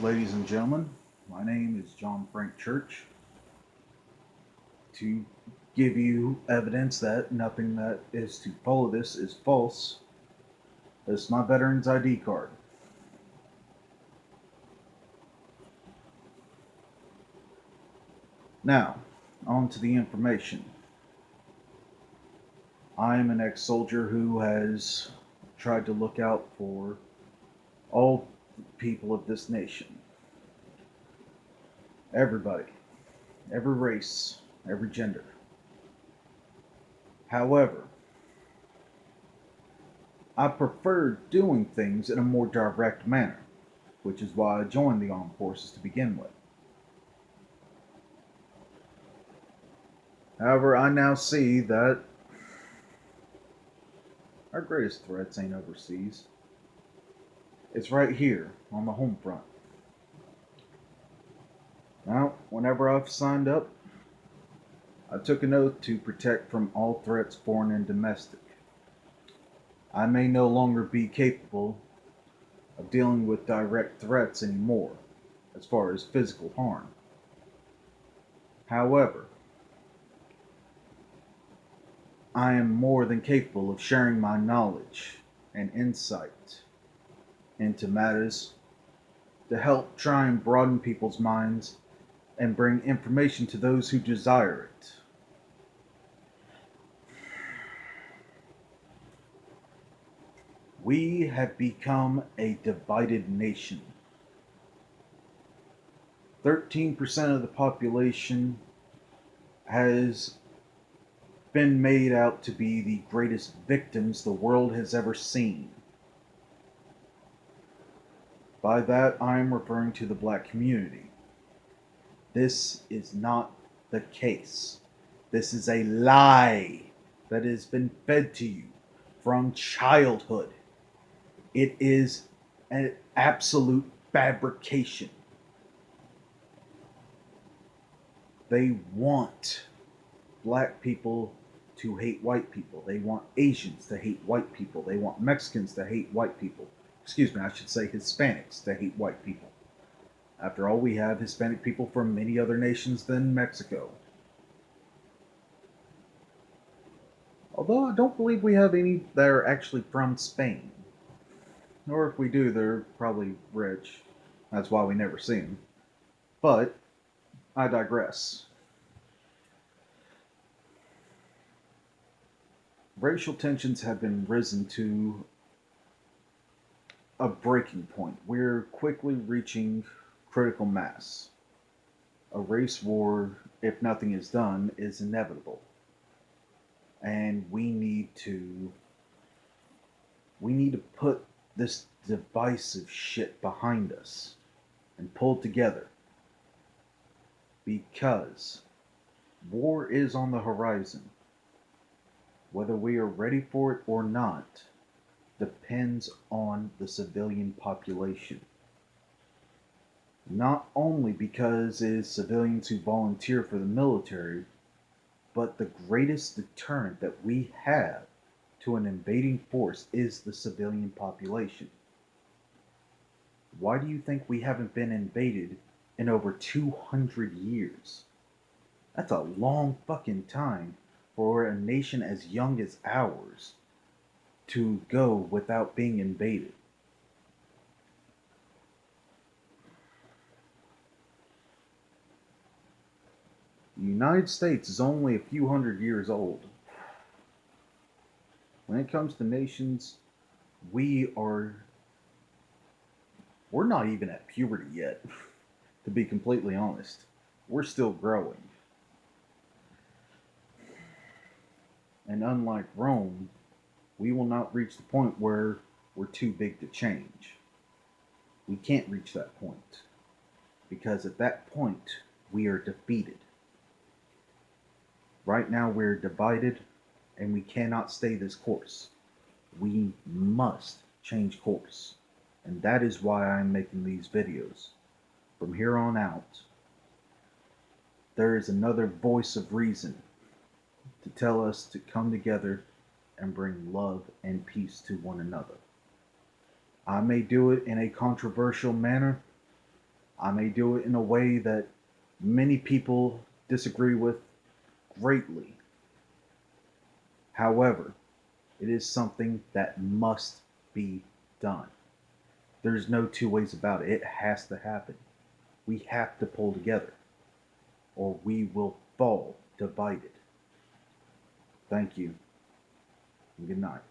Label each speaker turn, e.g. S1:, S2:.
S1: Ladies and gentlemen, my name is John Frank Church. To give you evidence that nothing that is to follow this is false, this is my Veterans ID card. Now, on to the information. I am an ex soldier who has tried to look out for all people of this nation. Everybody, every race, every gender. However, I prefer doing things in a more direct manner, which is why I joined the armed forces to begin with. However, I now see that our greatest threats ain't overseas. It's right here on the home front. Now, whenever I've signed up, I took an oath to protect from all threats, foreign and domestic. I may no longer be capable of dealing with direct threats anymore, as far as physical harm. However, I am more than capable of sharing my knowledge and insight into matters to help try and broaden people's minds and bring information to those who desire it. We have become a divided nation. 13% of the population has been made out to be the greatest victims the world has ever seen. By that, I am referring to the black community. This is not the case. This is a lie that has been fed to you from childhood. It is an absolute fabrication. They want black people to hate white people. They want Asians to hate white people. They want Mexicans to hate white people. Excuse me, I should say Hispanics to hate white people. After all, we have Hispanic people from many other nations than Mexico. Although I don't believe we have any that are actually from Spain. Or if we do, they're probably rich. That's why we never see them. But I digress. Racial tensions have been risen to a breaking point. We're quickly reaching critical mass. A race war, if nothing is done, is inevitable. And we need to put this divisive shit behind us and pull together, because war is on the horizon. Whether we are ready for it or not depends on the civilian population. Not only because it is civilians who volunteer for the military, but the greatest deterrent that we have to an invading force is the civilian population. Why do you think we haven't been invaded in over 200 years? That's a long fucking time for a nation as young as ours to go without being invaded. The United States is only a few hundred years old. When it comes to nations, we are we're not even at puberty yet, to be completely honest. We're still growing. And unlike Rome, we will not reach the point where we're too big to change. We can't reach that point, because at that point, we are defeated. Right now, we're divided, and we cannot stay this course. We must change course. And that is why I'm making these videos. From here on out, there is another voice of reason to tell us to come together and bring love and peace to one another. I may do it in a controversial manner, I may do it in a way that many people disagree with greatly. However, it is something that must be done. There's no two ways about it. It has to happen. We have to pull together, or we will fall divided. Thank you, and good night.